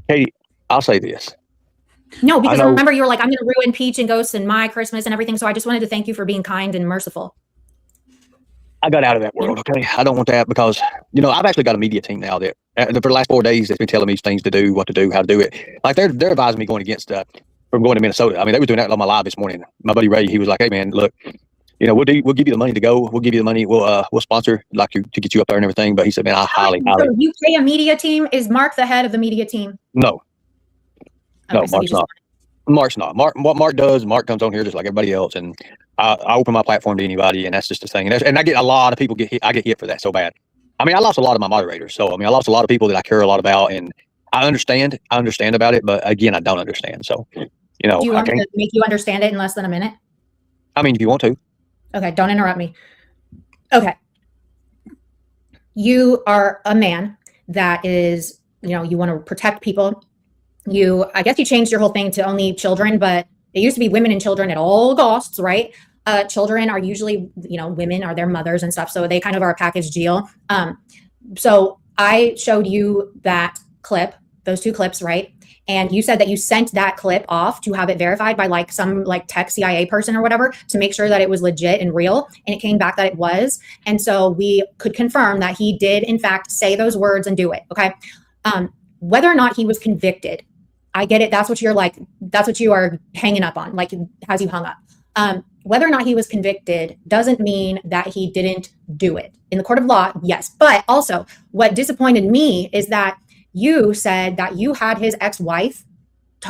Katie, I'll say this. No, I because know remember, you were like, I'm going to ruin Peach and Ghost and my Christmas and everything. So I just wanted to thank you for being kind and merciful. I got out of that world. Okay, I don't want that because I've actually got a media team now that for the last 4 days that's been telling me things to do, what to do, how to do it. Like they're advising me going against from going to Minnesota. I mean, they were doing that on my live this morning. My buddy Ray, he was like, "Hey man, look, we'll give you the money to go. We'll give you the money. We'll sponsor like to get you up there and everything." But he said, "Man, I highly." So you pay a media team. Is Mark the head of the media team? No, Okay, no, so Mark's not. Mark's not. What Mark does, Mark comes on here just like everybody else, and I open my platform to anybody, and that's just the thing. And I get a lot of people get hit. I get hit for that so bad. I mean, I lost a lot of my moderators, so I mean, I lost a lot of people that I care a lot about, and I understand about it, but again, I don't understand. So, Do you want me to make you understand it in less than a minute? I mean, if you want to. Okay, don't interrupt me. Okay. You are a man that is, you want to protect people. I guess you changed your whole thing to only children, but it used to be women and children at all costs, right? Children are usually, women are their mothers and stuff. So they kind of are a package deal. So I showed you that clip, those two clips, right? And you said that you sent that clip off to have it verified by like some like tech CIA person or whatever to make sure that it was legit and real. And it came back that it was. And so we could confirm that he did in fact say those words and do it. Okay. Whether or not he was convicted, I get it. That's what you are hanging up on, like has you hung up. Whether or not he was convicted doesn't mean that he didn't do it. In the court of law, yes. But also what disappointed me is that you said that you had his ex-wife,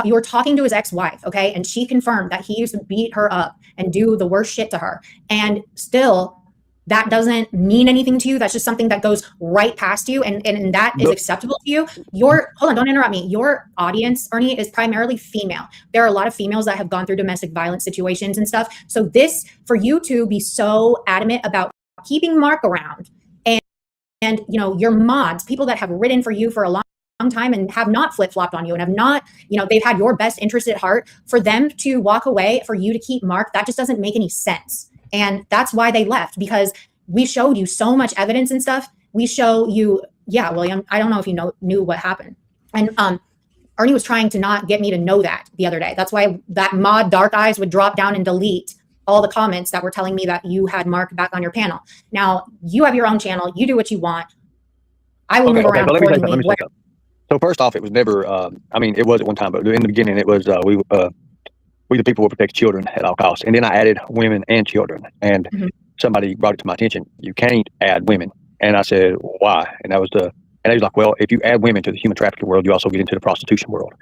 you were talking to his ex-wife, okay? And she confirmed that he used to beat her up and do the worst shit to her. And still, that doesn't mean anything to you. That's just something that goes right past you. And that is acceptable to you. Hold on, don't interrupt me. Your audience, Ernie, is primarily female. There are a lot of females that have gone through domestic violence situations and stuff. So for you to be so adamant about keeping Mark around and your mods, people that have written for you for a long time and have not flip-flopped on you and have not, they've had your best interest at heart, for them to walk away, for you to keep Mark, that just doesn't make any sense. And that's why they left, because we showed you so much evidence and stuff. We show you, yeah, William, I don't know if you knew what happened. And Ernie was trying to not get me to know that the other day. That's why that mod Dark Eyes would drop down and delete all the comments that were telling me that you had Mark back on your panel. Now, you have your own channel. You do what you want. I will move around accordingly. So first off, it was never, it was at one time, but in the beginning, it was, we the people will protect children at all costs. And then I added women and children. And somebody brought it to my attention. You can't add women. And I said, why? And he was like, well, if you add women to the human trafficking world, you also get into the prostitution world.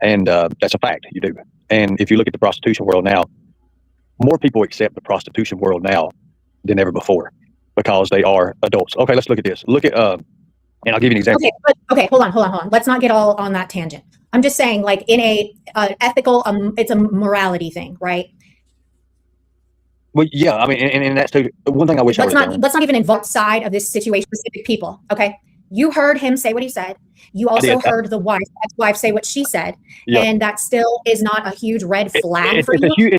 And that's a fact, you do. And if you look at the prostitution world now, more people accept the prostitution world now than ever before because they are adults. Okay, let's look at this. Look at, and I'll give you an example. Okay, hold on. Let's not get all on that tangent. I'm just saying, like, in a ethical, it's a morality thing, right? Well, yeah, I mean, and that's too, one thing I wish let's not even involve side of this situation, specific people, okay? You heard him say what he said. You also heard the ex-wife say what she said, and that still is not a huge red flag for you.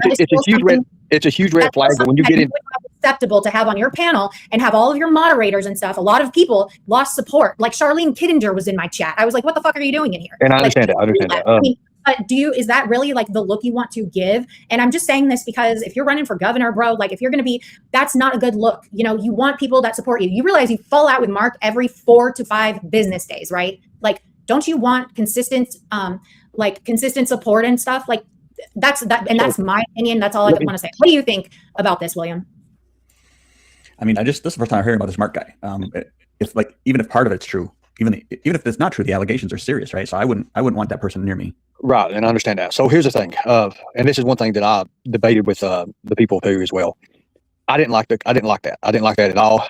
It's a huge red flag. But when you get in, acceptable to have on your panel and have all of your moderators and stuff. A lot of people lost support. Like Charlene Kittinger was in my chat. I was like, "What the fuck are you doing in here?" And I understand that. I mean, but is that really like the look you want to give? And I'm just saying this because if you're running for governor, bro, like if you're going to be, that's not a good look. You want people that support you. You realize you fall out with Mark every 4 to 5 business days, right? Like, don't you want consistent support and stuff? Like that's my opinion. That's all I want to say. What do you think about this, William? I mean, this is the first time I'm hearing about this Mark guy. If like, even if part of it's true, even if it's not true, the allegations are serious, right? So I wouldn't want that person near me. Right, and I understand that. So here's the thing, and this is one thing that I debated with the people too as well. I didn't like that. I didn't like that at all.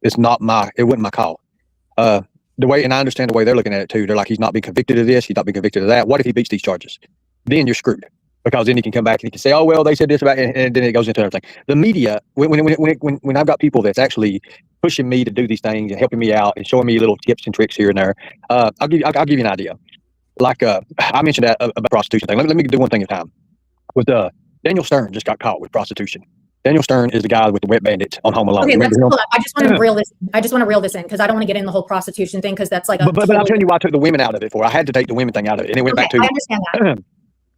It wasn't my call. The way, and I understand the way they're looking at it too. They're like, he's not being convicted of this, he's not being convicted of that. What if he beats these charges? Then you're screwed. Because then he can come back and he can say, "Oh well, they said this about," and then it goes into everything. The media, when I've got people that's actually pushing me to do these things and helping me out and showing me little tips and tricks here and there, I'll give you an idea. Like I mentioned that about prostitution thing. Let me do one thing at a time. With Daniel Stern just got caught with prostitution. Daniel Stern is the guy with the wet bandit on Home Alone. Okay, You let's remember him? pull up. I just want to reel this. I just want to reel this in because I don't want to get in the whole prostitution thing because that's like a. But I'm telling you why I took the women out of it for. I had to take the women thing out of it, and it went back to. I understand that.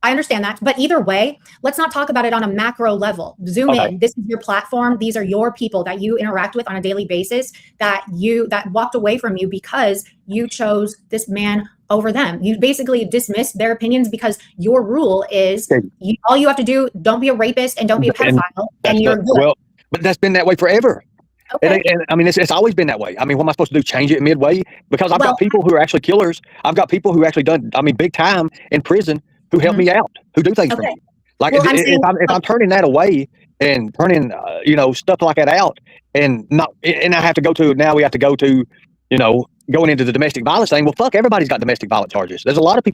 I understand that. But either way, let's not talk about it on a macro level. Zoom in. This is your platform. These are your people that you interact with on a daily basis that walked away from you because you chose this man over them. You basically dismissed their opinions because your rule is all you have to do, don't be a rapist and don't be a pedophile, and you're good. Well, but that's been that way forever. Okay. And I mean, it's always been that way. I mean, what am I supposed to do? Change it midway? Because I've got people who are actually killers. I've got people who actually done, I mean, big time in prison who help me out, who do things for me. Like if I'm turning that away and turning, stuff like that out and I have to go to, now we have to go to, going into the domestic violence thing. Well, fuck, everybody's got domestic violence charges. There's a lot of people